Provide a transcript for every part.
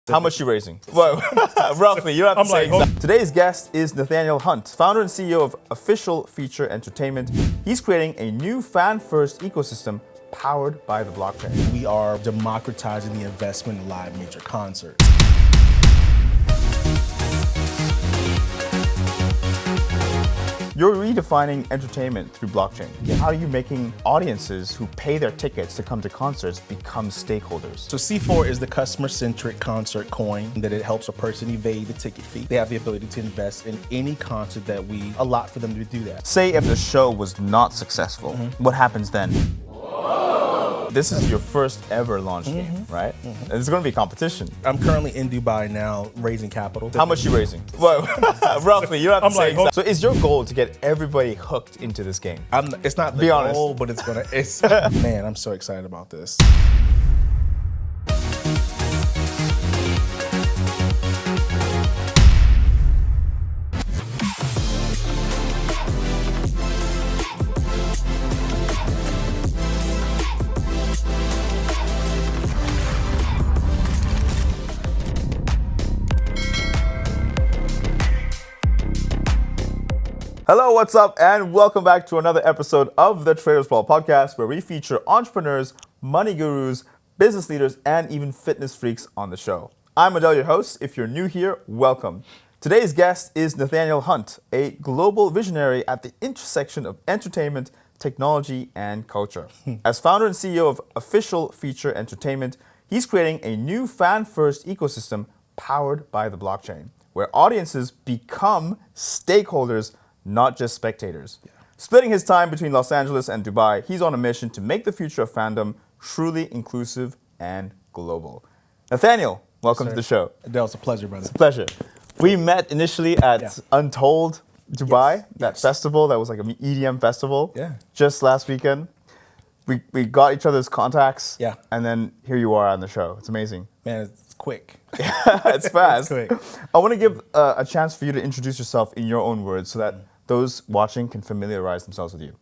How much you raising? Well, roughly, you don't have to say exactly. Today's guest is Nathaniel Hunt, founder and CEO of Official Feature Entertainment. He's creating a new fan-first ecosystem powered by the blockchain. We are democratizing the investment in live major concerts. You're redefining entertainment through blockchain. How are you making audiences who pay their tickets to come to concerts become stakeholders? So C4 is the customer-centric concert coin that it helps a person evade the ticket fee. They have the ability to invest in any concert that we allot for them to do that. Say if the show was not successful, what happens then? This is your first ever launch game, right? And it's going to be competition. I'm currently in Dubai now raising capital. How much you raising? Well, roughly, you don't have to say exactly. So is your goal to get everybody hooked into this game? It's not the goal, but it's man, I'm so excited about this. Hello, what's up, and welcome back to another episode of the Traders Brawl podcast, where we feature entrepreneurs, money gurus, business leaders, and even fitness freaks on the show. I'm Adel, your host. If you're new here, welcome. Today's guest is Nathaniel Hunt, a global visionary at the intersection of entertainment, technology, and culture. As founder and CEO of Official Feature Entertainment, he's creating a new fan-first ecosystem powered by the blockchain, where audiences become stakeholders, not just spectators. Splitting his time between Los Angeles and Dubai, he's on a mission to make the future of fandom truly inclusive and global. Nathaniel, welcome to the show. Adel, it's a pleasure, brother. It's a pleasure. We met initially at Untold Dubai, that festival that was like an EDM festival just last weekend. We got each other's contacts, and then here you are on the show. It's amazing. Man, it's quick. It's fast. It's quick. I want to give a chance for you to introduce yourself in your own words so that those watching can familiarize themselves with you.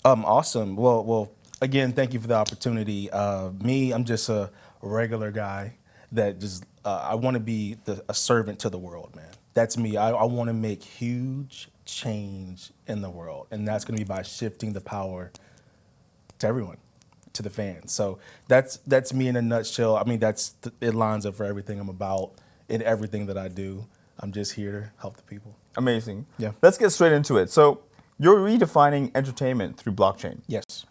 Awesome. Well, again, thank you for the opportunity. I'm just a regular guy that just, I want to be a servant to the world, man. That's me. I want to make huge change in the world. And that's going to be by shifting the power to everyone, to the fans. So that's me in a nutshell. I mean, it lines up for everything I'm about in everything that I do. I'm just here to help the people. Amazing. Yeah. Let's get straight into it. So you're redefining entertainment through blockchain. Yes.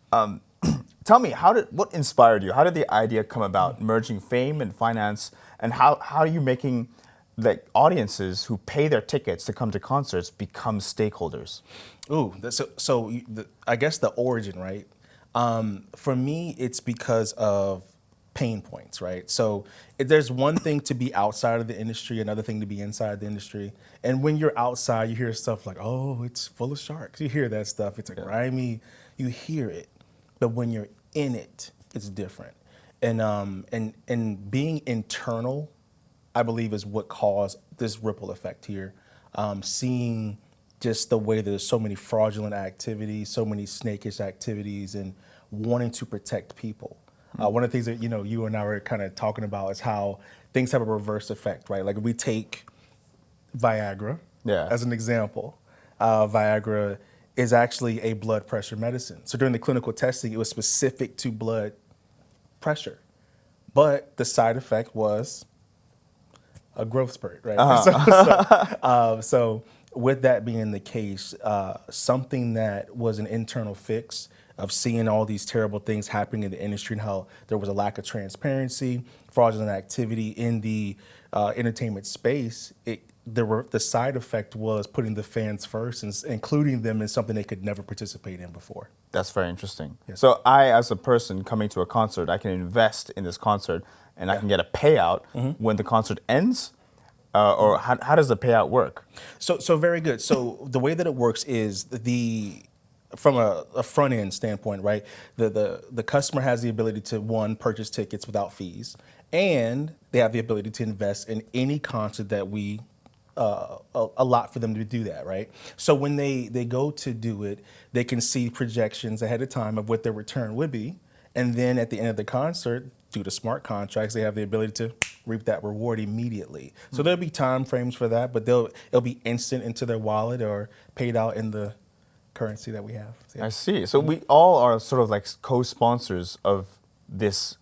Tell me, what inspired you? How did the idea come about, merging fame and finance, and how are you making audiences who pay their tickets to come to concerts become stakeholders? Ooh, I guess the origin, right? For me, it's because of pain points, right? So there's one thing to be outside of the industry, another thing to be inside the industry. And when you're outside, you hear stuff like, oh, it's full of sharks. You hear that stuff. It's grimy. You hear it. But when you're in it, it's different. And being internal, I believe, is what caused this ripple effect here. Seeing just the way there's so many fraudulent activities, so many snakish activities, and wanting to protect people. One of the things that you and I were kind of talking about is how things have a reverse effect, right? Like we take Viagra as an example. Viagra is actually a blood pressure medicine. So during the clinical testing, it was specific to blood pressure, but the side effect was a growth spurt, right? So with that being the case, something that was an internal fix of seeing all these terrible things happening in the industry and how there was a lack of transparency, fraudulent activity in the entertainment space, the side effect was putting the fans first and including them in something they could never participate in before. That's very interesting. Yes. So I, as a person coming to a concert, I can invest in this concert and I can get a payout when the concert ends? Or how does the payout work? So very good. So the way that it works is from a front end standpoint, right? The customer has the ability to, one, purchase tickets without fees, and they have the ability to invest in any concert that we allot for them to do that, right? So when they go to do it, they can see projections ahead of time of what their return would be, and then at the end of the concert, due to smart contracts, they have the ability to reap that reward immediately. So there'll be time frames for that, but it'll be instant into their wallet or paid out in the currency that we have. So, I see. So we all are sort of like co-sponsors of this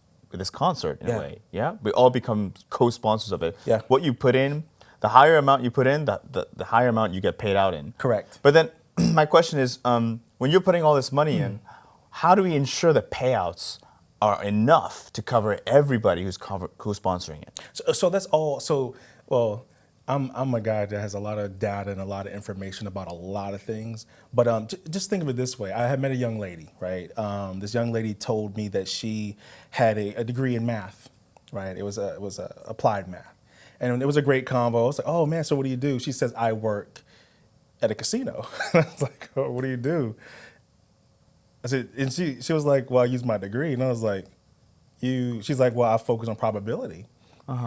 concert in a way. Yeah, we all become co-sponsors of it. Yeah. What you put in, the higher amount you put in, the higher amount you get paid out in. Correct. But then my question is, when you're putting all this money in, how do we ensure the payouts are enough to cover everybody who's co-sponsoring it? So that's all. So, well, I'm a guy that has a lot of data and a lot of information about a lot of things. But just think of it this way: I had met a young lady, right? This young lady told me that she had a degree in math, right? It was a applied math, and it was a great combo. I was like, oh man, so what do you do? She says, I work at a casino. I was like, oh, what do you do? I said, and she was like, well, I use my degree, and I was like, she's like, well, I focus on probability.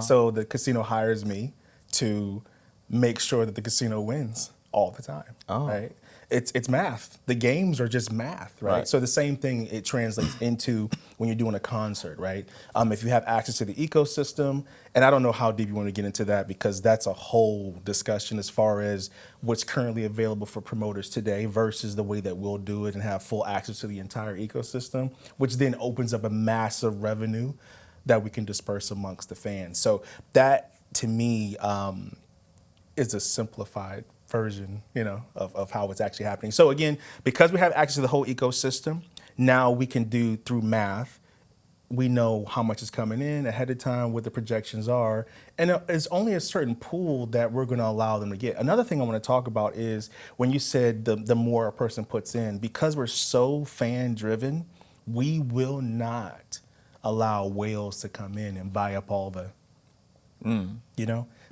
So the casino hires me to make sure that the casino wins all the time, right? It's math. The games are just math, right? So the same thing, it translates into when you're doing a concert, right? If you have access to the ecosystem, and I don't know how deep you want to get into that because that's a whole discussion as far as what's currently available for promoters today versus the way that we'll do it and have full access to the entire ecosystem, which then opens up a massive revenue that we can disperse amongst the fans. So that, to me, is a simplified version, of how it's actually happening. So again, because we have access to the whole ecosystem, now we can do through math, we know how much is coming in ahead of time, what the projections are, and it's only a certain pool that we're going to allow them to get. Another thing I want to talk about is when you said the more a person puts in, because we're so fan driven, we will not allow whales to come in and buy up all the,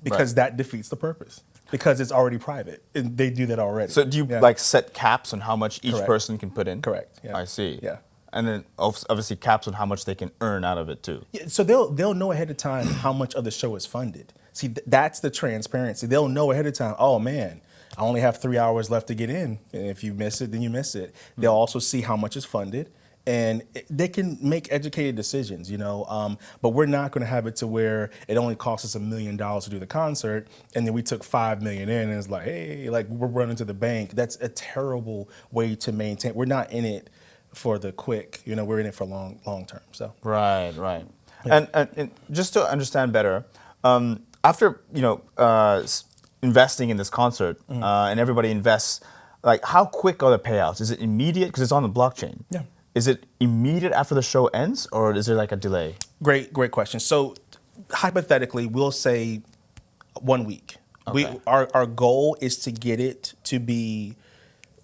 because that defeats the purpose. Because it's already private. And they do that already. So do you like set caps on how much each person can put in? Correct. Yeah. I see. Yeah. And then obviously caps on how much they can earn out of it too. Yeah, so they'll know ahead of time how much of the show is funded. See, that's the transparency. They'll know ahead of time, oh man, I only have 3 hours left to get in. And if you miss it, then you miss it. They'll also see how much is funded. And they can make educated decisions, but we're not going to have it to where it only costs us $1 million to do the concert, and then we took $5 million in, and it's like, hey, like we're running to the bank. That's a terrible way to maintain. We're not in it for the quick, we're in it for long term. So right. Yeah. And just to understand better, after investing in this concert, and everybody invests, like how quick are the payouts? Is it immediate because it's on the blockchain? Yeah. Is it immediate after the show ends, or is there like a delay? Great question. So hypothetically, we'll say 1 week. Okay. Our goal is to get it to be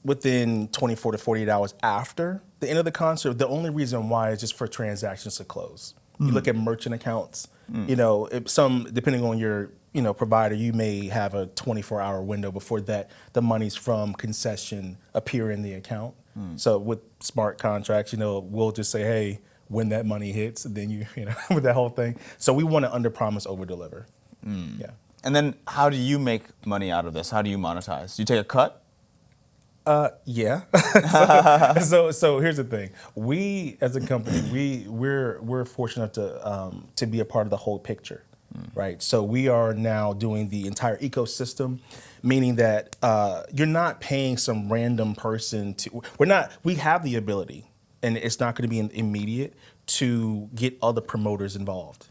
within 24 to 48 hours after the end of the concert. The only reason why is just for transactions to close. You look at merchant accounts, if some, depending on your provider, you may have a 24-hour window before that the monies from concession appear in the account. So with smart contracts, we'll just say, hey, when that money hits, then you with that whole thing. So we want to under promise, over deliver. Yeah. And then how do you make money out of this? How do you monetize? Do you take a cut? Yeah. so here's the thing. We as a company, we're fortunate to be a part of the whole picture. Right. So we are now doing the entire ecosystem, meaning that you're not paying some random person we have the ability, and it's not going to be immediate, to get other promoters involved.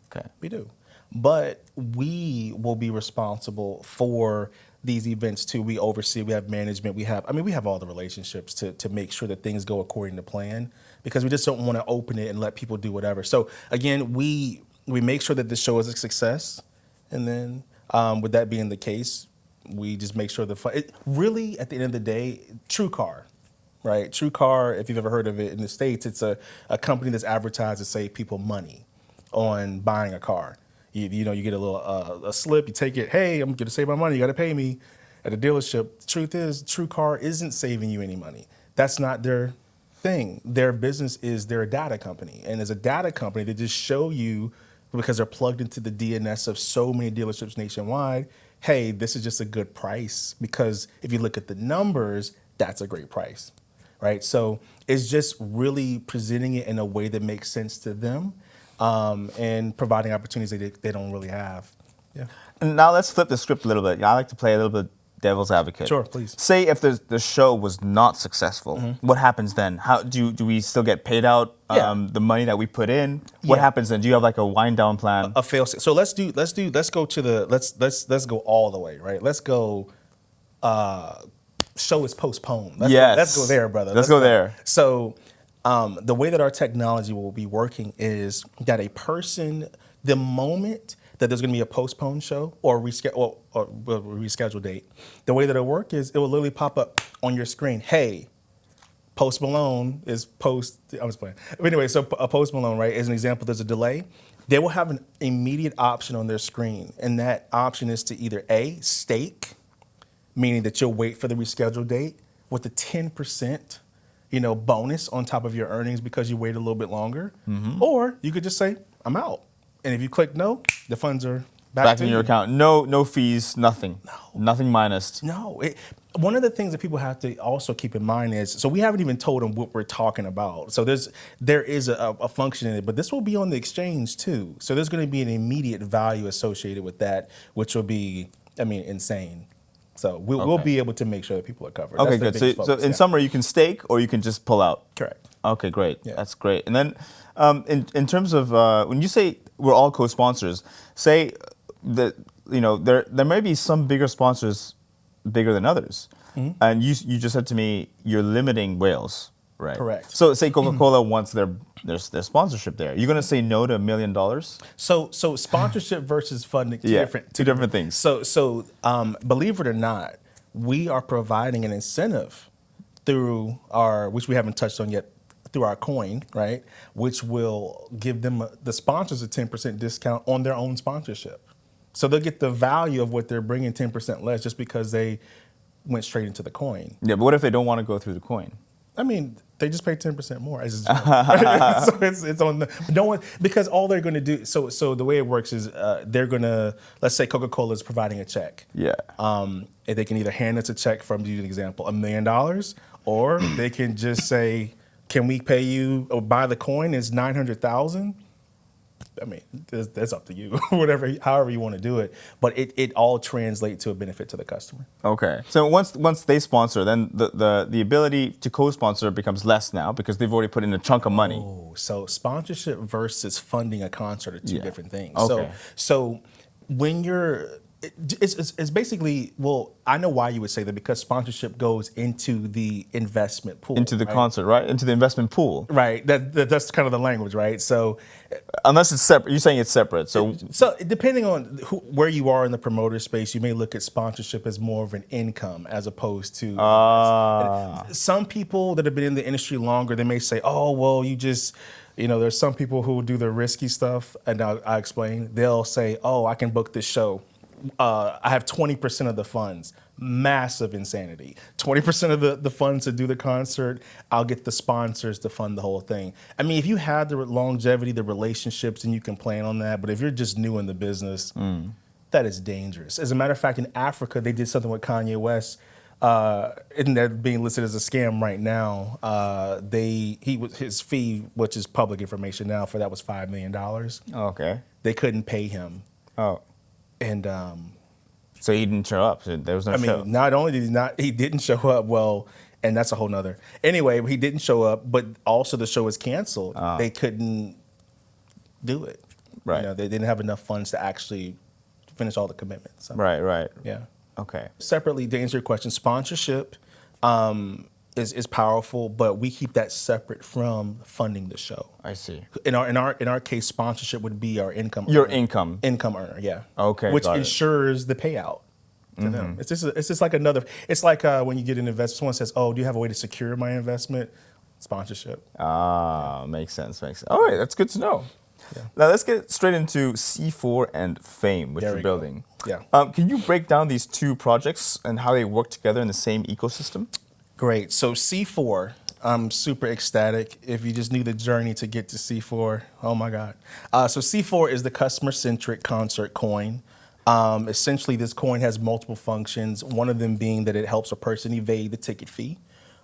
Okay. We do. But we will be responsible for these events too. We oversee, we have management, we have all the relationships to make sure that things go according to plan, because we just don't want to open it and let people do whatever. So again, we make sure that the show is a success, and then with that being the case, we just make sure really, at the end of the day, TrueCar, right? TrueCar, if you've ever heard of it in the States, it's a company that's advertised to save people money on buying a car. You get a little a slip, you take it, hey, I'm going to save my money, you got to pay me at a dealership. The truth is, TrueCar isn't saving you any money. That's not their thing. Their business is they're a data company, and as a data company, they just show you, because they're plugged into the DNS of so many dealerships nationwide, hey, this is just a good price, because if you look at the numbers, that's a great price, right? So it's just really presenting it in a way that makes sense to them. and providing opportunities they don't really have. Yeah. And now let's flip the script a little bit. I like to play a little bit devil's advocate. Sure, please. Say if the show was not successful, what happens then? How do we still get paid out the money that we put in? What happens then? Do you have like a wind down plan? A fail. So let's go all the way, right? Let's go. Show is postponed. Let's go there, brother. Let's go there. So the way that our technology will be working is that a person, the moment that there's going to be a postponed show or rescheduled date, the way that it'll work is it will literally pop up on your screen. Hey, Post Malone is post. I was playing. But anyway, so a Post Malone, right? As an example, there's a delay. They will have an immediate option on their screen, and that option is to either A, stake, meaning that you'll wait for the rescheduled date with a 10%, bonus on top of your earnings because you wait a little bit longer, or you could just say, I'm out. And if you click no, the funds are back in your account. No fees, nothing. Nothing minus. No. One of the things that people have to also keep in mind is, so we haven't even told them what we're talking about. So there is a function in it, but this will be on the exchange too. So there's going to be an immediate value associated with that, which will be, insane. So we'll be able to make sure that people are covered. Okay, good. So in summary, you can stake or you can just pull out. Correct. Okay, great. Yeah. That's great. And then in terms of when you say we're all co-sponsors, say that there may be some bigger sponsors bigger than others, and you just said to me you're limiting whales, right? Correct. So say Coca-Cola wants their sponsorship there. You're going to say no to $1 million? So sponsorship versus funding, two different things. So believe it or not, we are providing an incentive through which we haven't touched on yet, through our coin, right? Which will give them the sponsors a 10% discount on their own sponsorship. So they'll get the value of what they're bringing 10% less just because they went straight into the coin. Yeah, but what if they don't want to go through the coin? They just pay 10% more. So it's on no one, because all they're going to do. So the way it works is they're going to, let's say Coca-Cola is providing a check. Yeah. And they can either hand us a check from, to use an example, $1 million, or they can just say, can we pay you, or buy the coin is 900,000? That's up to you, however you want to do it. But it all translates to a benefit to the customer. Okay. So once they sponsor, then the ability to co-sponsor becomes less now because they've already put in a chunk of money. Oh, so sponsorship versus funding a concert are two different things. Okay. So when it's basically, I know why you would say that, because sponsorship goes into the investment pool. Into the concert, right? Into the investment pool. Right. That's kind of the language, right? So unless it's separate, you're saying it's separate. So depending on where you are in the promoter space, you may look at sponsorship as more of an income as opposed to some people that have been in the industry longer, they may say, oh, well, you just, there's some people who do the risky stuff, and I explain. They'll say, oh, I can book this show. I have 20% of the funds. Massive insanity. 20% of the funds to do the concert, I'll get the sponsors to fund the whole thing. If you have the longevity, the relationships, and you can plan on that, but if you're just new in the business, that is dangerous. As a matter of fact, in Africa, they did something with Kanye West, and they're being listed as a scam right now. His fee, which is public information now, for that was $5 million. Okay. They couldn't pay him. Oh. And so he didn't show up. So there was no show. Not only did he didn't show up, well, and that's a whole nother. Anyway, he didn't show up, but also the show was canceled. They couldn't do it. Right. They didn't have enough funds to actually finish all the commitments. So, Right. Yeah. Okay. Separately, to answer your question, sponsorship is powerful, but we keep that separate from funding the show. I see. In our case, sponsorship would be our income. Your earner. income earner, yeah. Okay. Which ensures the payout to them. It's just like another. It's like when you get an investment, someone says, "Oh, do you have a way to secure my investment?" Sponsorship. Makes sense. All right, that's good to know. Yeah. Now let's get straight into C4 and Fame, which you're building. Yeah. Can you break down these two projects and how they work together in the same ecosystem? Great. So C4, I'm super ecstatic. If you just knew the journey to get to C4, oh my God. So C4 is the customer-centric concert coin. Essentially, this coin has multiple functions, one of them being that it helps a person evade the ticket fee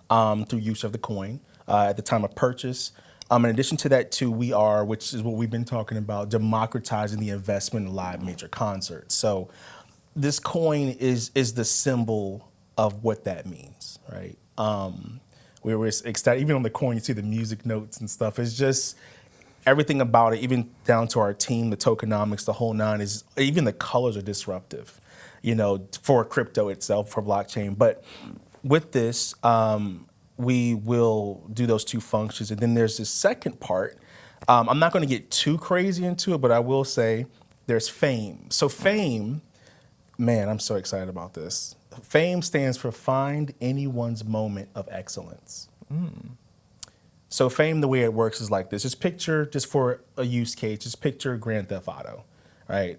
through use of the coin at the time of purchase. In addition to that, too, we are, which is what we've been talking about, democratizing the investment in live major concerts. So this coin is the symbol of what that means, right? We were ecstatic. Even on the coin, you see the music notes and stuff. It's just everything about it, even down to our team, the tokenomics, the whole nine, is even the colors are disruptive, for crypto itself, for blockchain. But with this, we will do those two functions. And then there's this second part. I'm not going to get too crazy into it, but I will say there's fame. So fame, man, I'm so excited about this. Fame stands for find anyone's moment of excellence. So fame, the way it works is like this. Just picture, just for a use case, just picture Grand Theft Auto, right?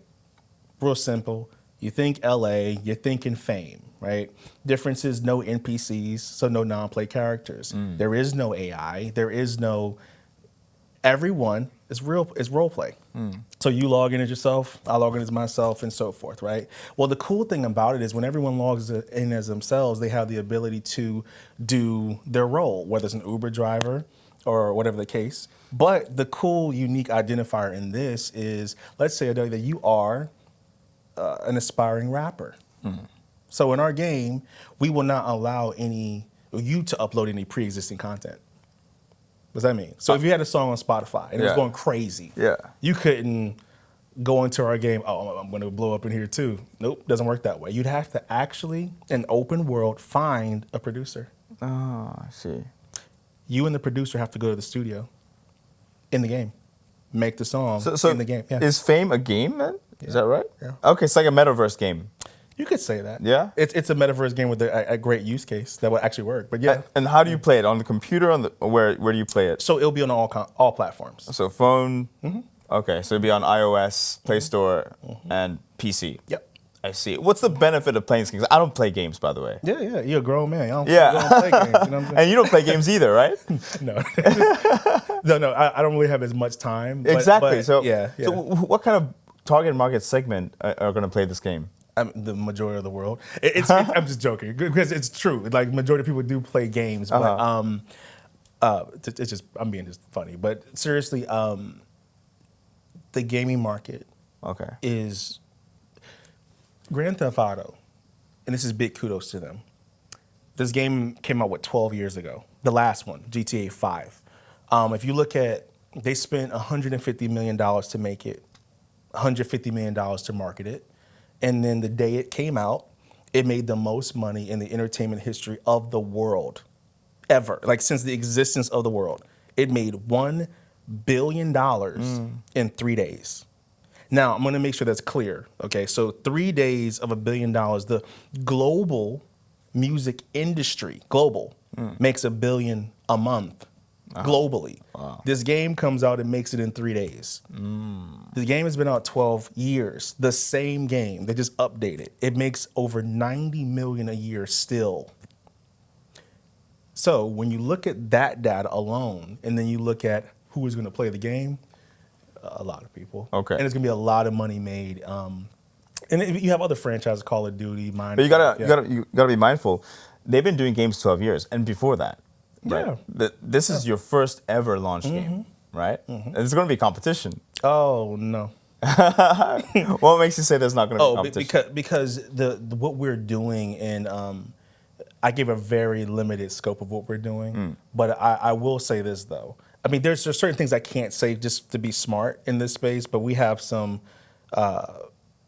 Real simple. You think LA, you're thinking fame, right? Difference is no NPCs, so no non-play characters. There is no AI. There is no, everyone is role play. So you log in as yourself, I log in as myself, and so forth, right? Well, the cool thing about it is when everyone logs in as themselves, they have the ability to do their role, whether it's an Uber driver or whatever the case. But the cool, unique identifier in this is, let's say, Adel, that you are an aspiring rapper. So in our game, we will not allow you to upload any pre-existing content. What does that mean? So if you had a song on Spotify and it was going crazy, you couldn't go into our game, oh, I'm going to blow up in here too. Nope, doesn't work that way. You'd have to actually, in open world, find a producer. Oh, I see. You and the producer have to go to the studio in the game, make the song in the game. Is Fame a game then? Is that right? Yeah. Okay, it's like a metaverse game. You could say that. Yeah? It's a metaverse game with a great use case that would actually work. But yeah. And how do you play it? On the computer? Where do you play it? So it'll be on all platforms. So phone? Okay, so it'll be on iOS, Play Store, and PC. Yep. I see. What's the benefit of playing games? I don't play games, by the way. Yeah. You're a grown man. You don't play games. You know what I'm saying? And you don't play games either, right? No. No. I don't really have as much time. Exactly. But so, yeah. So what kind of target market segment are going to play this game? The majority of the world. I'm just joking because it's true. Like majority of people do play games, but it's just I'm being just funny. But seriously, the gaming market is Grand Theft Auto, and this is big kudos to them. This game came out 12 years ago. The last one, GTA 5. If you look at, they spent $150 million to make it, $150 million to market it. And then the day it came out, it made the most money in the entertainment history of the world, ever. Like since the existence of the world. It made $1 billion in 3 days. Now, I'm gonna make sure that's clear, okay? So 3 days of $1 billion, the global music industry, makes $1 billion a month. Globally. Wow. This game comes out and makes it in 3 days. The game has been out 12 years. The same game. They just update it. It makes over 90 million a year still. So when you look at that data alone, and then you look at who is going to play the game, a lot of people. Okay. And it's going to be a lot of money made. And you have other franchises, Call of Duty, Minecraft. But you gotta be mindful. They've been doing games 12 years, and before that. Right. Yeah. This is your first ever launch game, right? And it's going to be competition. Oh, no. What makes you say there's not going to be competition? Because what we're doing, and I gave a very limited scope of what we're doing, but I will say this, though. I mean, there's certain things I can't say just to be smart in this space, but we have some,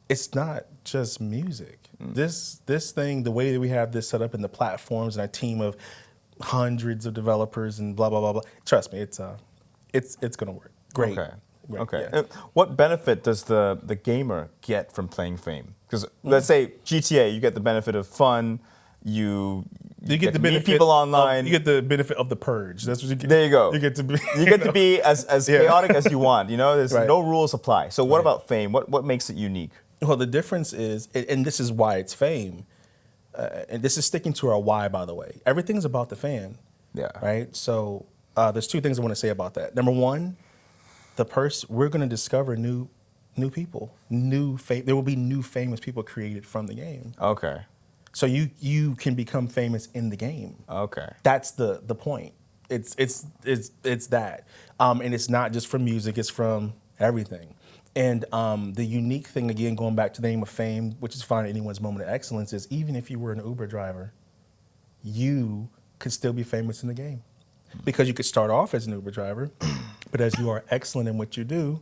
it's not just music. This thing, the way that we have this set up in the platforms and our team of hundreds of developers and blah, blah, blah, blah. Trust me, it's going to work. Great. Okay. Yeah. What benefit does the gamer get from playing Fame? Because let's say GTA, you get the benefit of fun, you get the benefit people online. You get the benefit of the purge. That's what you get. There you go. You get to be. You get to be as chaotic as you want. There's no rules apply. So what about Fame? What makes it unique? Well, the difference is, and this is why it's Fame, and this is sticking to our why, by the way. Everything's about the fan. Yeah. Right? So there's two things I want to say about that. Number one, we're going to discover new people. There will be new famous people created from the game. Okay. So you can become famous in the game. Okay. That's the point. It's that, and it's not just from music; it's from everything. And the unique thing, again, going back to the name of fame, which is finding anyone's moment of excellence, is even if you were an Uber driver, you could still be famous in the game, because you could start off as an Uber driver, but as you are excellent in what you do,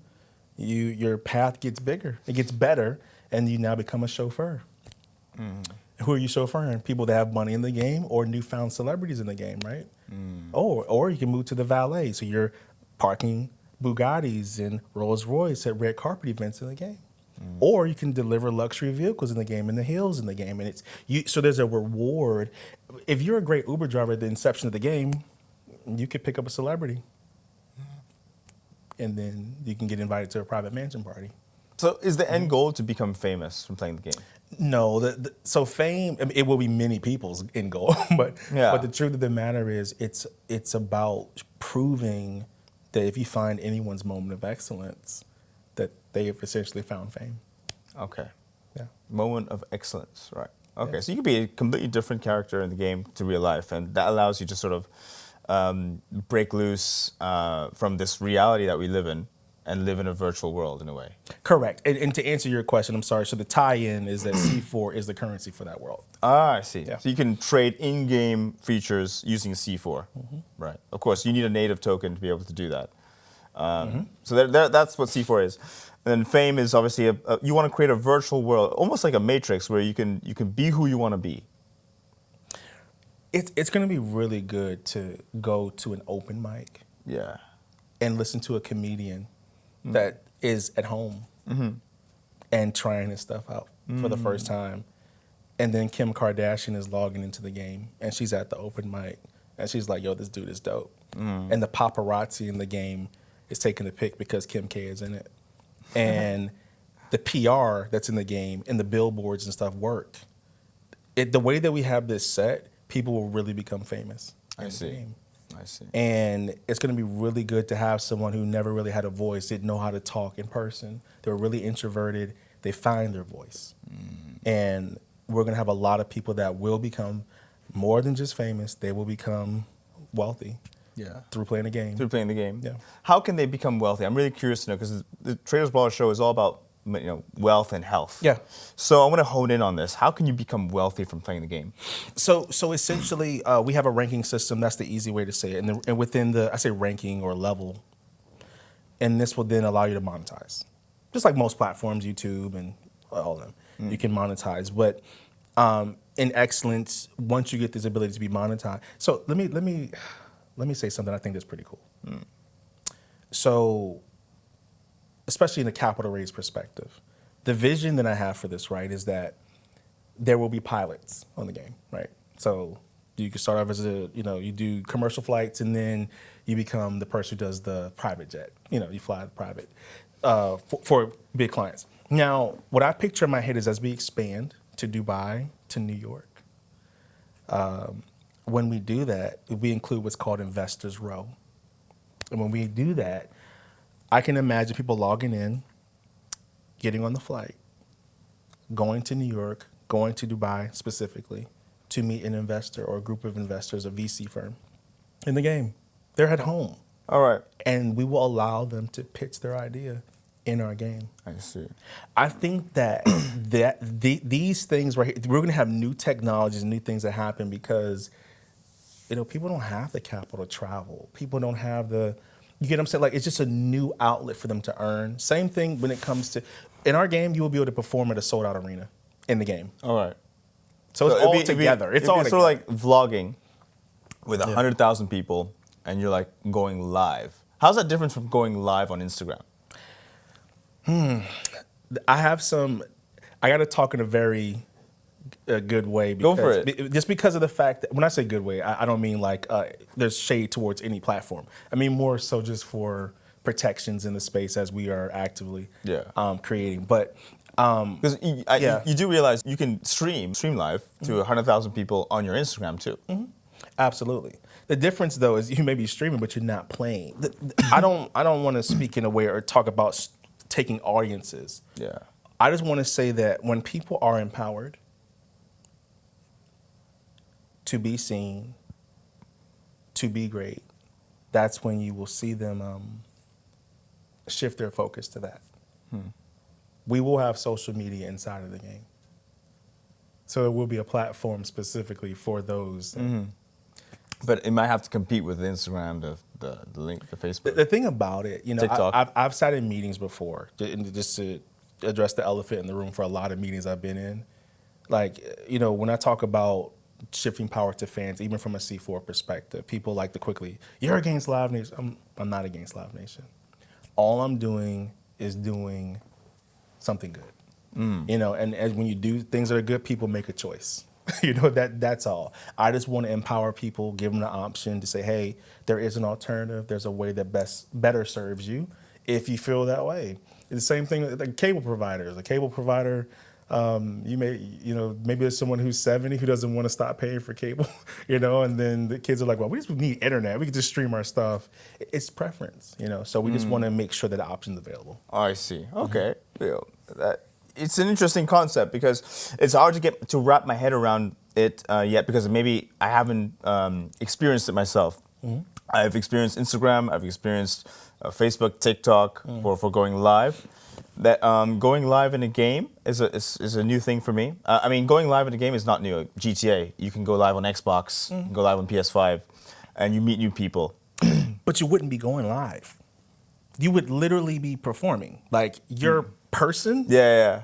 your path gets bigger, it gets better, and you now become a chauffeur. Who are you chauffeuring? People that have money in the game or newfound celebrities in the game, right? Or you can move to the valet. So you're parking Bugattis and Rolls Royce at red carpet events in the game. Or you can deliver luxury vehicles in the game and the hills in the game. And so there's a reward. If you're a great Uber driver at the inception of the game, you could pick up a celebrity. And then you can get invited to a private mansion party. So is the end goal to become famous from playing the game? No, so fame, I mean, it will be many people's end goal, but the truth of the matter is it's about proving that if you find anyone's moment of excellence, that they have essentially found fame. Okay. Yeah. Moment of excellence, right. Okay, Yeah. so you could be a completely different character in the game to real life, and that allows you to sort of break loose from this reality that we live in and live in a virtual world in a way. Correct. And to answer your question, I'm sorry, so the tie-in is that C4 is the currency for that world. Ah, I see. Yeah. So you can trade in-game features using C4. Right. Of course, you need a native token to be able to do that. So that's what C4 is. And then fame is obviously you want to create a virtual world, almost like a matrix, where you can be who you want to be. It's going to be really good to go to an open mic Yeah. and listen to a comedian that is at home and trying his stuff out for the first time. And then Kim Kardashian is logging into the game and she's at the open mic and she's like, yo, this dude is dope. And the paparazzi in the game is taking the pic because Kim K is in it. And the PR that's in the game and the billboards and stuff work. The way that we have this set, people will really become famous in the game. I see. And it's going to be really good to have someone who never really had a voice, didn't know how to talk in person. They were really introverted. They find their voice. And we're going to have a lot of people that will become more than just famous. They will become wealthy through playing the game. Through playing the game. Yeah. How can they become wealthy? I'm really curious to know, because the Traders Brawl show is all about wealth and health. Yeah. So I want to hone in on this. How can you become wealthy from playing the game? So essentially, we have a ranking system. That's the easy way to say it. And within I say ranking or level, and this will then allow you to monetize. Just like most platforms, YouTube and all of them, you can monetize. But in excellence, once you get this ability to be monetized. So let me say something I think that's pretty cool. So, especially in a capital raise perspective, the vision that I have for this, right, is that there will be pilots on the game, right? So you can start off as you do commercial flights and then you become the person who does the private jet. You fly the private for big clients. Now, what I picture in my head is as we expand to Dubai, to New York, when we do that, we include what's called Investors Row. And when we do that, I can imagine people logging in, getting on the flight, going to New York, going to Dubai specifically, to meet an investor or a group of investors, a VC firm, in the game. They're at home. All right. And we will allow them to pitch their idea in our game. I see. I think that these things right here, we're going to have new technologies, new things that happen because, people don't have the capital to travel. People don't have you get what I'm saying? Like, it's just a new outlet for them to earn. Same thing when it comes to, in our game, you will be able to perform at a sold out arena in the game. All right. So it's all together. It's all together. Sort of like vlogging with 100,000 people and you're like going live. How's that different from going live on Instagram? I got to talk in a very good way. Go for it. Just because of the fact that, when I say good way, I don't mean like there's shade towards any platform. I mean more so just for protections in the space as we are actively creating. But because you do realize you can stream live to 100,000 people on your Instagram too. Absolutely. The difference though is you may be streaming, but you're not playing. I don't want to speak in a way or talk about taking audiences. Yeah. I just want to say that when people are empowered to be seen, to be great, that's when you will see them shift their focus to that. We will have social media inside of the game. So it will be a platform specifically for those. But it might have to compete with Instagram, the link, the Facebook. The thing about it, TikTok. I've sat in meetings before, just to address the elephant in the room for a lot of meetings I've been in. Like, when I talk about shifting power to fans, even from a C4 perspective, people like to quickly, you're against Live Nation. I'm not against Live Nation. All I'm doing is doing something good. And as when you do things that are good, people make a choice. That's all. I just want to empower people, give them the option to say, hey, there is an alternative. There's a way that better serves you if you feel that way. It's the same thing with like cable providers. A cable provider, maybe there's someone who's 70 who doesn't want to stop paying for cable, and then the kids are like, well, we just need internet. We can just stream our stuff. It's preference, so we just want to make sure that the option's available. I see. Okay. It's an interesting concept because it's hard to wrap my head around it yet because maybe I haven't experienced it myself. I've experienced Instagram, I've experienced Facebook, TikTok for going live. That going live in a game is a new thing for me. Going live in a game is not new. GTA, you can go live on Xbox, you can go live on PS5, and you meet new people. But you wouldn't be going live. You would literally be performing. Like your person. Yeah.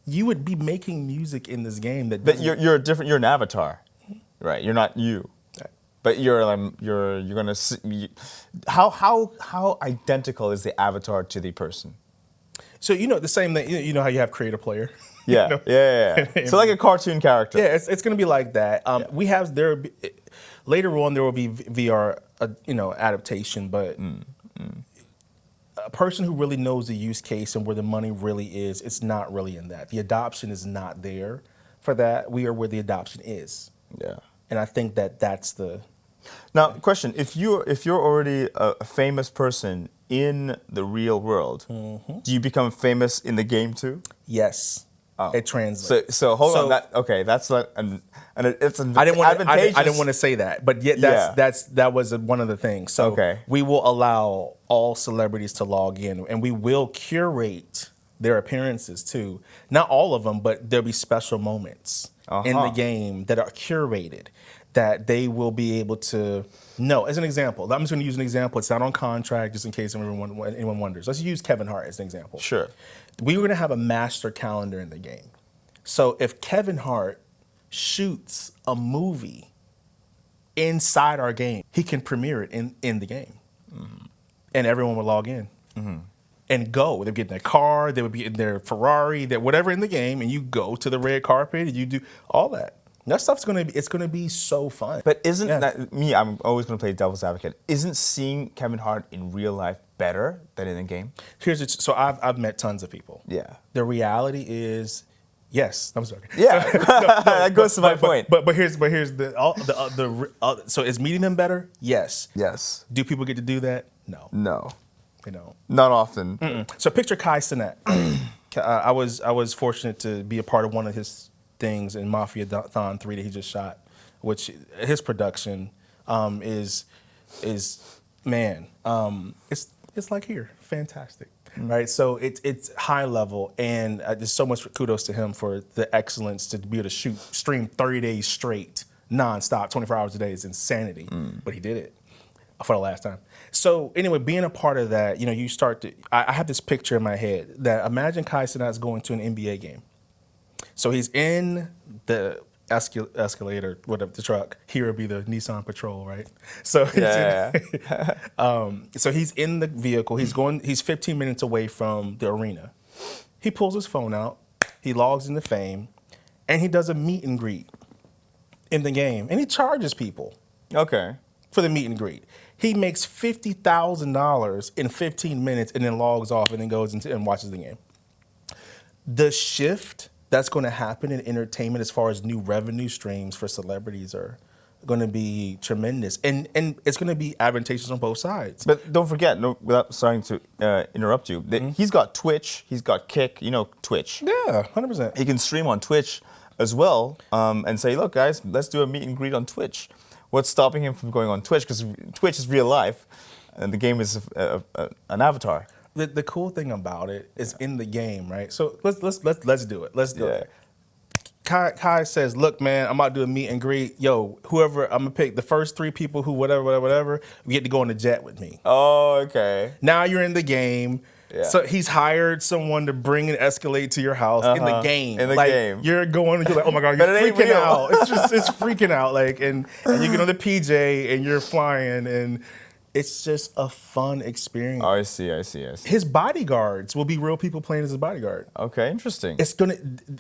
You would be making music in this game But you're an avatar, right? You're not you. Right. But you're gonna see. How identical is the avatar to the person? So the same thing. You know how you have create a player. Yeah. Yeah. So like a cartoon character. Yeah, it's gonna be like that. We have later on there will be VR adaptation, but. A person who really knows the use case and where the money really is, it's not really in that. The adoption is not there for that. We are where the adoption is. Yeah. And I think that's the... Now, question, if you're already a famous person in the real world, do you become famous in the game too? Yes. Oh. It translates. So hold on. That's like it's I didn't advantageous. want to say that, but yet that was one of the things. So we will allow all celebrities to log in, and we will curate their appearances too. Not all of them, but there'll be special moments in the game that are curated that they will be able to know. As an example, I'm just going to use an example. It's not on contract, just in case anyone wonders. Let's use Kevin Hart as an example. Sure. We were going to have a master calendar in the game. So if Kevin Hart shoots a movie inside our game, he can premiere it in the game. And everyone would log in and go. They'd get in their car, they would be in their Ferrari, whatever in the game, and you go to the red carpet and you do all that. That stuff's gonna be so fun. But isn't that me? I'm always gonna play devil's advocate. Isn't seeing Kevin Hart in real life better than in a game? So I've met tons of people. Yeah. The reality is, yes. I'm sorry. Yeah. That goes to my point. But here's so is meeting them better? Yes. Yes. Do people get to do that? No. No. Not often. So picture Kai Cenat. I was fortunate to be a part of one of his things in Mafia-thon 3 that he just shot, which his production is it's like here, fantastic, right? So it's high level, and there's so much kudos to him for the excellence to be able to stream 30 days straight, nonstop, 24 hours a day is insanity, but he did it for the last time. So anyway, being a part of that, you start to. I have this picture in my head that imagine Kai Cenat's going to an NBA game. So he's in the Escalator, whatever, the truck. Here would be the Nissan Patrol, right? So so he's in the vehicle. He's 15 minutes away from the arena. He pulls his phone out. He logs into Fame, and he does a meet and greet in the game, and he charges people. Okay. For the meet and greet. He makes $50,000 in 15 minutes, and then logs off, and then goes and watches the game. The shift that's going to happen in entertainment as far as new revenue streams for celebrities are going to be tremendous. And it's going to be advantageous on both sides. But don't forget, without starting to interrupt you, he's got Twitch, he's got Kick, Twitch. Yeah, 100%. He can stream on Twitch as well and say, look, guys, let's do a meet and greet on Twitch. What's stopping him from going on Twitch? Because Twitch is real life, and the game is an avatar. The cool thing about it is in the game, right? So let's do it. Let's do it. Kai says, "Look, man, I'm about to do a meet and greet. Yo, whoever I'm gonna pick the first 3 people who whatever, we get to go on the jet with me." Oh, okay. Now you're in the game. Yeah. So he's hired someone to bring an Escalade to your house in the game. In the like, game. You're going, you're like, oh my God, you're freaking out. It's freaking out. Like, and you get on the PJ and you're flying, and it's just a fun experience. Oh, I see. His bodyguards will be real people playing as his bodyguard. Okay, interesting. It's gonna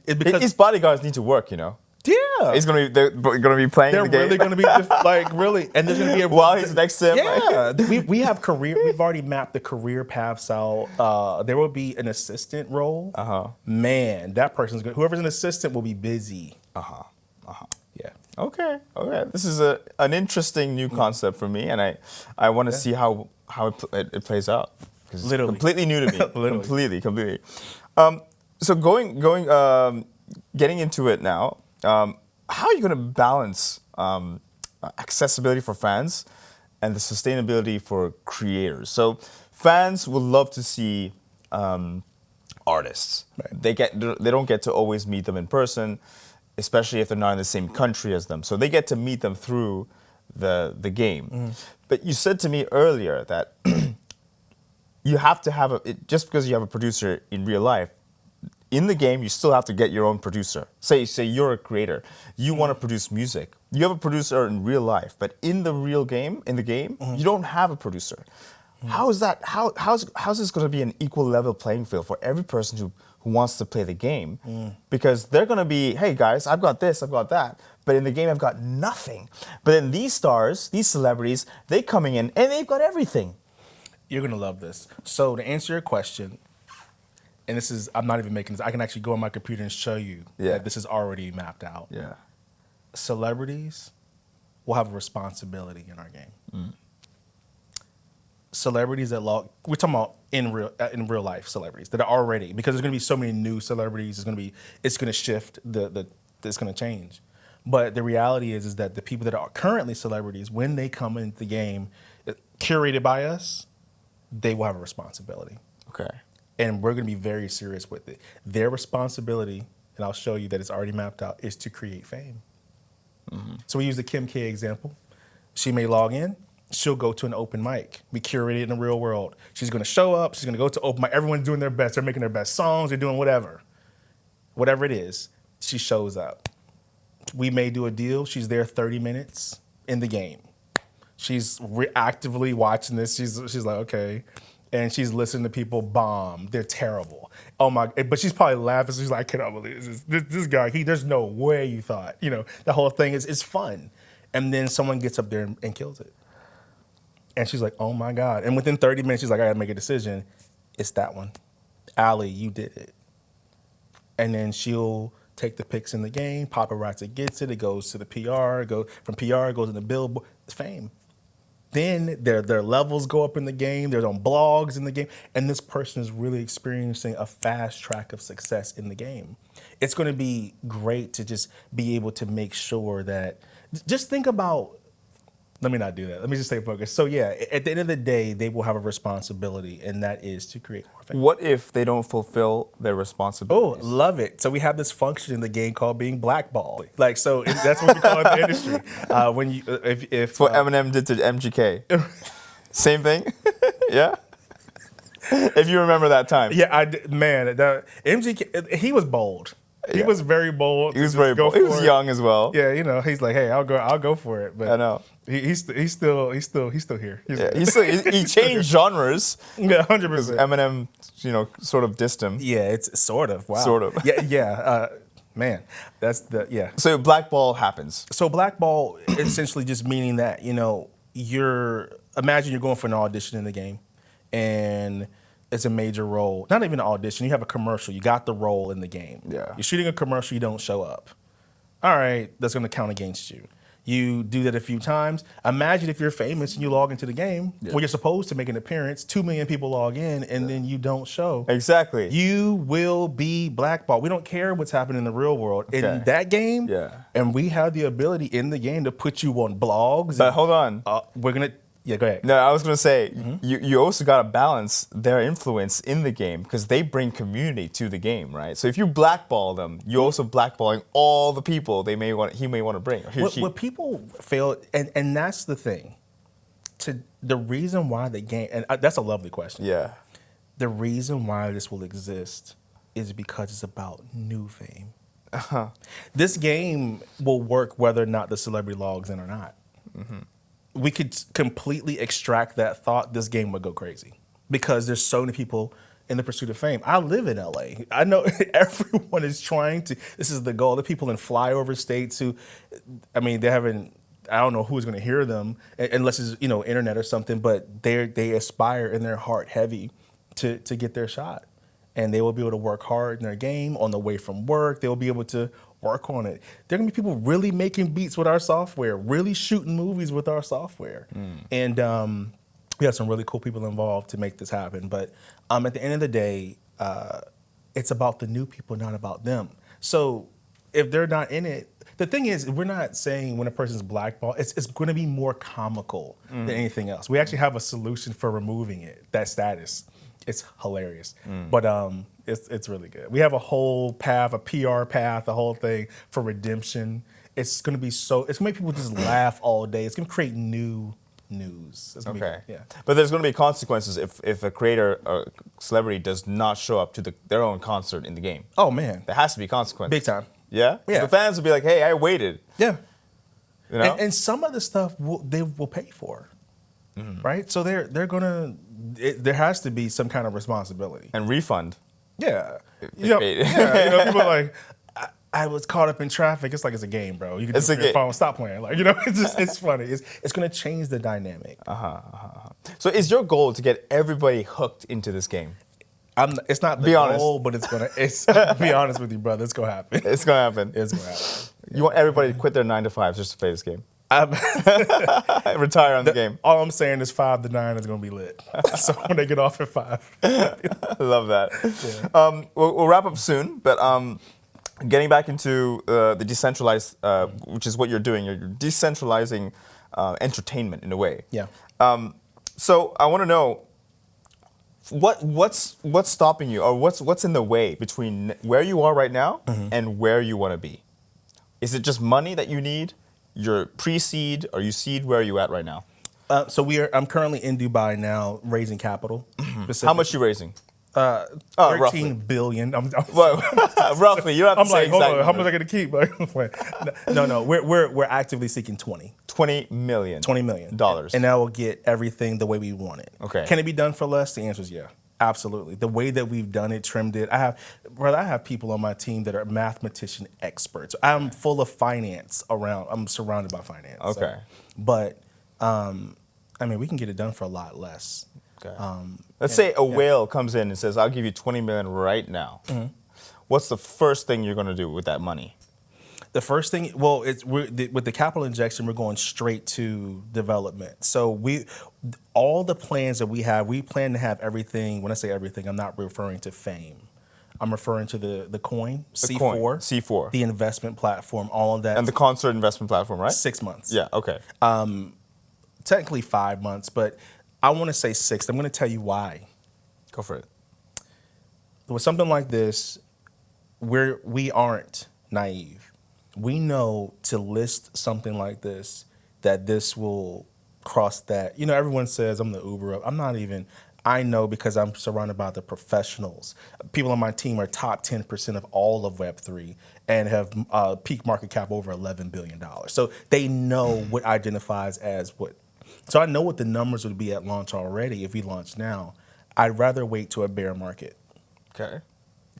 because his bodyguards need to work, you know. Yeah, they're gonna be playing the game. They're really gonna be like really, and there's gonna be while he's next to him. Yeah, we have career. We've already mapped the career paths out. There will be an assistant role. Man, that person's good. Whoever's an assistant will be busy. Yeah. Okay. This is an interesting new concept for me, and I want to see how it plays out. Because it's completely new to me. completely. So getting into it now. How are you going to balance accessibility for fans and the sustainability for creators? So fans would love to see artists. Right. They don't get to always meet them in person, especially if they're not in the same country as them. So they get to meet them through the game. But you said to me earlier that you have to have just because you have a producer in real life, in the game, you still have to get your own producer. Say you're a creator. You want to produce music. You have a producer in real life, but in the game, you don't have a producer. How is that? How's this going to be an equal level playing field for every person who wants to play the game? Because they're going to be, hey guys, I've got this, I've got that, but in the game I've got nothing. But then these stars, these celebrities, they coming in and they've got everything. You're going to love this. So to answer your question, and this is, I'm not even making this, I can actually go on my computer and show you that this is already mapped out. Yeah. Celebrities will have a responsibility in our game. Celebrities that we're talking about in real life celebrities that are already, because there's going to be so many new celebrities, it's going to shift, it's going to change. But the reality is that the people that are currently celebrities, when they come into the game, curated by us, they will have a responsibility. Okay. And we're going to be very serious with it. Their responsibility, and I'll show you that it's already mapped out, is to create fame. So we use the Kim K example. She may log in. She'll go to an open mic. We curate it in the real world. She's going to show up. She's going to go to open mic. Everyone's doing their best. They're making their best songs. They're doing whatever. Whatever it is, she shows up. We may do a deal. She's there 30 minutes in the game. She's actively watching this. She's like, okay. And she's listening to people bomb. They're terrible. Oh my! But she's probably laughing. She's like, I cannot believe this guy. There's no way you thought. You know, the whole thing is fun. And then someone gets up there and kills it. And she's like, oh my God. And within 30 minutes, she's like, I gotta make a decision. It's that one. Allie, you did it. And then she'll take the pics in the game. Paparazzi gets it. It goes to the PR. From PR, it goes in the billboard. It's fame. Then their levels go up in the game. They're on blogs in the game. And this person is really experiencing a fast track of success in the game. It's going to be great to just be able to make sure that, just think about, let me not do that. Let me just stay focused. So yeah, at the end of the day, they will have a responsibility, and that is to create more fame. What if they don't fulfill their responsibilities? Oh, love it. So we have this function in the game called being blackballed. Like, so that's what we call it in the industry. When you, if what Eminem did to MGK, same thing. Yeah. If you remember that time. Yeah, man, MGK, he was bold. He was very bold. He was very bold. He was young as well. Yeah, you know, he's like, hey, I'll go for it. But I know. He's still here. He changed genres. Yeah, 100%. Eminem, sort of dissed him. Yeah, it's sort of. Wow. Sort of. Yeah. Man, that's yeah. So blackball happens. So blackball essentially just meaning that, imagine you're going for an audition in the game, and it's a major role. Not even an audition. You have a commercial. You got the role in the game. Yeah. You're shooting a commercial. You don't show up. All right, that's going to count against you. You do that a few times. Imagine if you're famous and you log into the game when you're supposed to make an appearance, 2 million people log in, and then you don't show. Exactly. You will be blackballed. We don't care what's happening in the real world. In that game, and we have the ability in the game to put you on blogs. But hold on. We're going to... Yeah, go ahead. No, I was going to say, you also got to balance their influence in the game because they bring community to the game, right? So if you blackball them, you're also blackballing all the people he may want to bring. What people fail, and that's the thing. The reason why the game, and that's a lovely question. Yeah. The reason why this will exist is because it's about new fame. This game will work whether or not the celebrity logs in or not. We could completely extract that thought, this game would go crazy because there's so many people in the pursuit of fame. I live in LA. I know everyone is trying to, this is the goal. The people in flyover states who, I mean, they haven't, I don't know who's going to hear them unless it's, internet or something, but they aspire in their heart heavy to get their shot. And they will be able to work hard in their game on the way from work. They will be able to work on it. There are going to be people really making beats with our software, really shooting movies with our software. And we have some really cool people involved to make this happen. But at the end of the day, it's about the new people, not about them. So if they're not in it, the thing is, we're not saying when a person's blackballed, it's going to be more comical than anything else. We actually have a solution for removing it, that status. It's hilarious, but it's really good. We have a whole path, a PR path, the whole thing for redemption. It's going to be it's going to make people just laugh all day. It's going to create new news. It's gonna be, But there's going to be consequences if a creator or celebrity does not show up to their own concert in the game. Oh man, there has to be consequences. Big time. Yeah. So the fans will be like, "Hey, I waited." Yeah. And some of the stuff they will pay for, right? So they're gonna. There has to be some kind of responsibility and refund. Yeah, people are like, I was caught up in traffic. It's like it's a game, bro. You can just your phone, stop playing. Like it's funny. It's gonna change the dynamic. So is your goal to get everybody hooked into this game? It's not the goal, but it's gonna. Be honest with you, brother. It's gonna happen. It's gonna happen. It's gonna happen. You want everybody to quit their 9-to-5s just to play this game. Retire on the game. All I'm saying is 5 to 9 is going to be lit. So when they get off at 5. I love that. Yeah. We'll wrap up soon, but getting back into the decentralized, which is what you're doing. You're decentralizing entertainment in a way. Yeah. So I want to know what's stopping you, or what's in the way between where you are right now and where you want to be. Is it just money that you need? You're pre-seed or you seed? Where are you at right now? I'm currently in Dubai now raising capital. How much are you raising? 13 billion. Roughly. You don't have to say hold exactly. on, how much I got to keep? No. We're actively seeking 20. $20 million. $20 million. And that will get everything the way we want it. Okay. Can it be done for less? The answer is yeah. Absolutely. The way that we've done it, trimmed it. I have people on my team that are mathematician experts. I'm full of finance around. I'm surrounded by finance. Okay. But, we can get it done for a lot less. Okay. Let's say a whale comes in and says, I'll give you $20 million right now. What's the first thing you're going to do with that money? The first thing, with the capital injection, we're going straight to development. So all the plans that we have, we plan to have everything. When I say everything, I'm not referring to fame. I'm referring to the coin, C4, the investment platform, all of that. And the concert investment platform, right? 6 months. Yeah, okay. Technically 5 months, but I want to say 6. I'm going to tell you why. Go for it. With something like this, we aren't naive. We know to list something like this, that this will cross that. Everyone says I'm the Uber of. I'm not even. I know because I'm surrounded by the professionals. People on my team are top 10% of all of Web3 and have peak market cap over $11 billion. So they know what identifies as what. So I know what the numbers would be at launch already if we launch now. I'd rather wait to a bear market. Okay.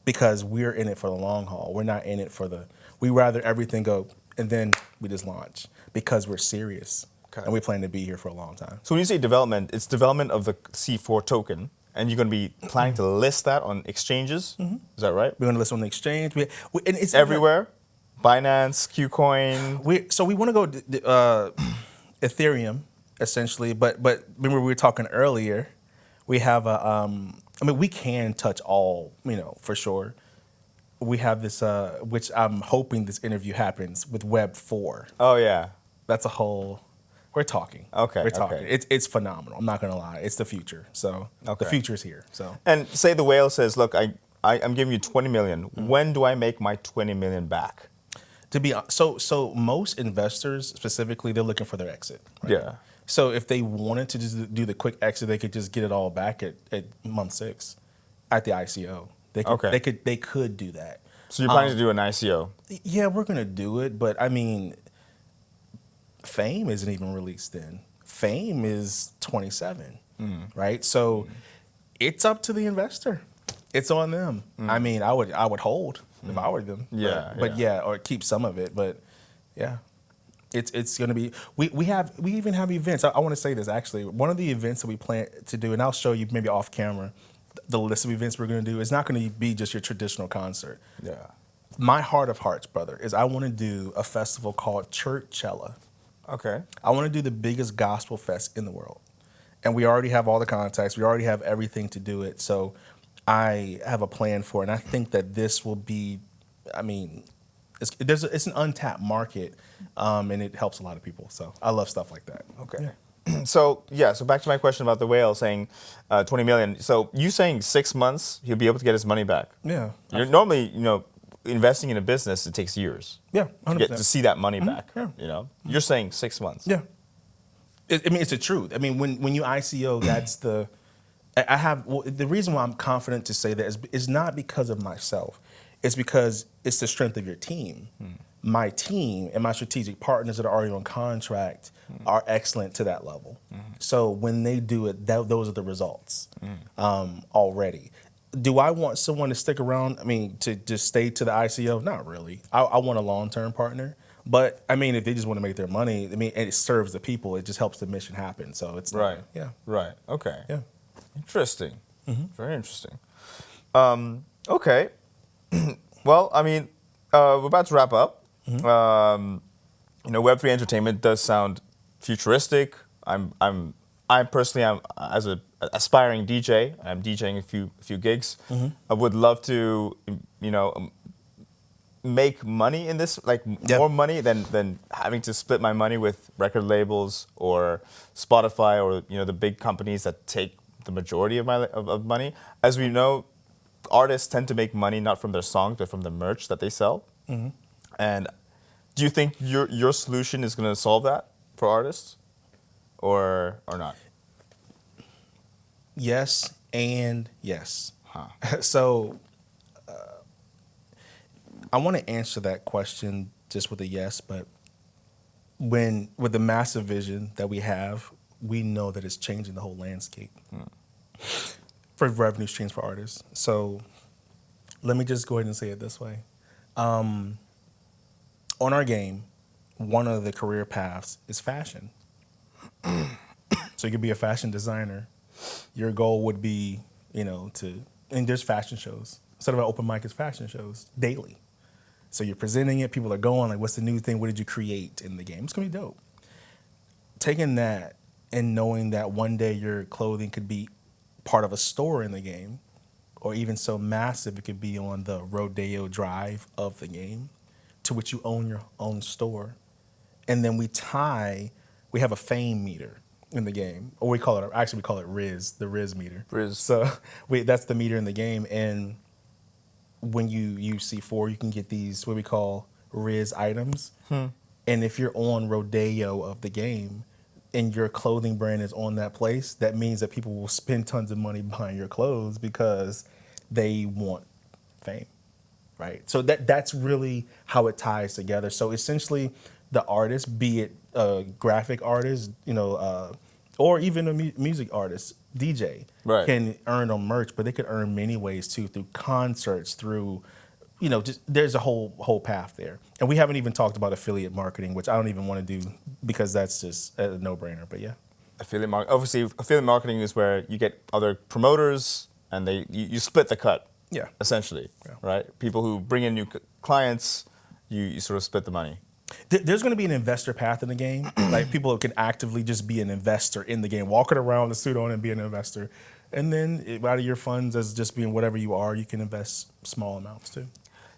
Because we're in it for the long haul. We're not in it for the. We rather everything go and then we just launch because we're serious. Okay. And we plan to be here for a long time. So when you say development, it's development of the C4 token, and you're going to be planning to list that on exchanges? Is that right? We're going to list on the exchange. And it's everywhere? Binance, KuCoin. So we want to go Ethereum essentially, but remember we were talking earlier. We have a I mean we can touch all, for sure. We have this which I'm hoping this interview happens with Web4. Oh yeah. That's a whole. We're talking. Okay. We're talking. Okay. It's phenomenal. I'm not gonna lie. It's the future. So the future's here. So And say the whale says, "Look, I'm giving you 20 million. When do I make my 20 million back?" to be so most investors specifically, they're looking for their exit. Right? Yeah. So if they wanted to just do the quick exit, they could just get it all back at month 6 at the ICO. They could do that. So you're planning to do an ICO? Yeah, we're gonna do it, but I mean, Fame isn't even released then. Fame is 27, right? So it's up to the investor. It's on them. I mean, I would hold if I were them. Yeah, but or keep some of it. But yeah, it's gonna be. We even have events. I want to say this actually. One of the events that we plan to do, and I'll show you maybe off camera, the list of events we're gonna do. It's not gonna be just your traditional concert. Yeah. My heart of hearts, brother, is I want to do a festival called Churchella. Okay. I want to do the biggest gospel fest in the world. And we already have all the contacts. We already have everything to do it. So I have a plan for it. And I think that this will be, I mean, it's an untapped market, and it helps a lot of people. So I love stuff like that. Okay. Yeah. So back to my question about the whale saying 20 million. So you saying 6 months, he'll be able to get his money back? Yeah. You're normally, investing in a business, it takes years. Yeah, 100%. To see that money back. Yeah. You're saying 6 months. Yeah. I mean, it's the truth. I mean, when you ICO, that's the. The reason why I'm confident to say that is not because of myself. It's because it's the strength of your team. My team and my strategic partners that are already on contract are excellent to that level. So when they do it, those are the results already. Do I want someone to stick around? I mean, to just stay to the ICO? Not really. I want a long-term partner. But I mean, if they just want to make their money, I mean, and it serves the people, it just helps the mission happen. So it's right. Yeah. Right. Okay. Yeah. Interesting. Very interesting. Okay. Well, I mean, we're about to wrap up. Web3 entertainment does sound futuristic. I personally am, as an aspiring DJ, I'm DJing a few gigs. I would love to, make money in this, like more money than having to split my money with record labels or Spotify or the big companies that take the majority of my of money. As we know, artists tend to make money not from their songs but from the merch that they sell. And do you think your solution is going to solve that for artists? Or not? Yes and yes. Huh. So I want to answer that question just with a yes, but with the massive vision that we have, we know that it's changing the whole landscape for revenue streams for artists. So let me just go ahead and say it this way. On our game, one of the career paths is fashion. So you could be a fashion designer. Your goal would be, and there's fashion shows. Instead of an open mic, it's fashion shows daily. So you're presenting it, people are going, like, what's the new thing? What did you create in the game? It's gonna be dope. Taking that and knowing that one day your clothing could be part of a store in the game, or even so massive it could be on the Rodeo Drive of the game, to which you own your own store. And then we have a fame meter in the game, or we call it Riz, the Riz meter. Riz. So that's the meter in the game. And when you use C4, you can get these, what we call Riz items. And if you're on Rodeo of the game and your clothing brand is on that place, that means that people will spend tons of money buying your clothes because they want fame, right? So that's really how it ties together. So essentially, the artist, be it a graphic artist, or even a music artist, DJ, right, can earn on merch, but they could earn many ways too, through concerts, through, just there's a whole path there. And we haven't even talked about affiliate marketing, which I don't even want to do because that's just a no-brainer. But yeah, obviously, affiliate marketing is where you get other promoters and you split the cut. Yeah, essentially, right? People who bring in new clients, you sort of split the money? There's going to be an investor path in the game. Like people can actively just be an investor in the game, walking around with a suit on and be an investor. And then out of your funds as just being whatever you are, you can invest small amounts too.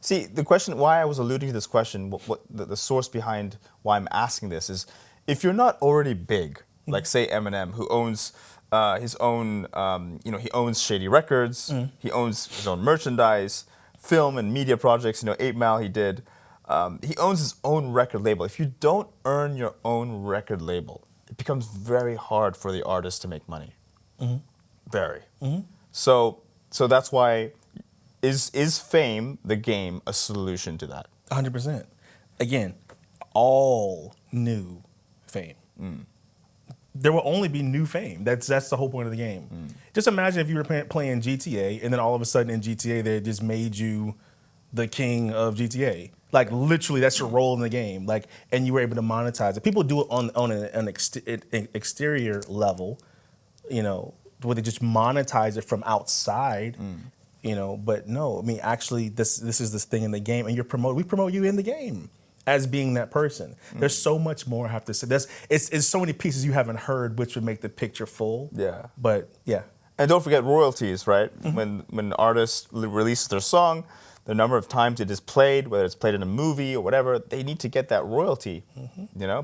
See, the question, why I was alluding to this question, what the source behind why I'm asking this is, if you're not already big, like say Eminem, who owns his own, he owns Shady Records, he owns his own merchandise, film and media projects, 8 Mile he did. He owns his own record label. If you don't earn your own record label, it becomes very hard for the artist to make money. Very. So that's why, is fame, the game, a solution to that? 100%. Again, all new fame. There will only be new fame. That's the whole point of the game. Just imagine if you were playing GTA and then all of a sudden in GTA they just made you the king of GTA. Like literally, that's your role in the game. Like, and you were able to monetize it. People do it on an exterior level, where they just monetize it from outside. But no, I mean, actually, this is this thing in the game, and we promote you in the game as being that person. There's so much more I have to say. It's so many pieces you haven't heard, which would make the picture full. Yeah. But yeah. And don't forget royalties, right? When an artist releases their song, the number of times it is played, whether it's played in a movie or whatever, they need to get that royalty,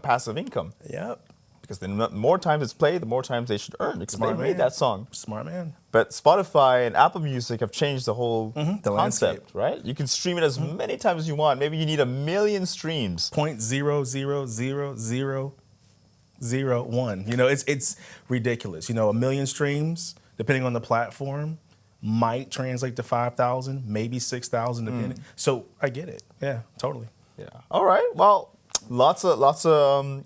passive income. Yep. Because the more times it's played, the more times they should earn, because they made that song. Smart man. But Spotify and Apple Music have changed the whole The concept, right? You can stream it as many times as you want. Maybe you need 1 million streams. 0.00001. It's ridiculous. 1 million streams, depending on the platform, might translate to 5,000, maybe 6,000, depending. So I get it. Yeah, totally. Yeah. All right. Well, lots of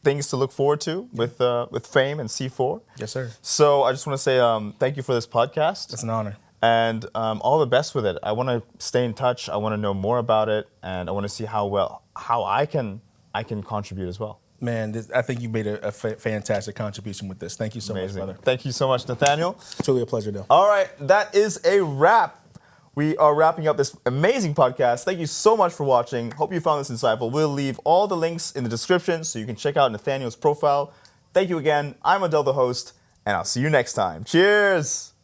things to look forward to with Fame and C4. Yes, sir. So I just want to say thank you for this podcast. It's an honor. And all the best with it. I want to stay in touch. I want to know more about it, and I want to see how I can contribute as well. Man, I think you made a fantastic contribution with this. Thank you so much, brother. Thank you so much, Nathaniel. Truly a pleasure, Dale. All right, that is a wrap. We are wrapping up this amazing podcast. Thank you so much for watching. Hope you found this insightful. We'll leave all the links in the description so you can check out Nathaniel's profile. Thank you again. I'm Adel, the host, and I'll see you next time. Cheers!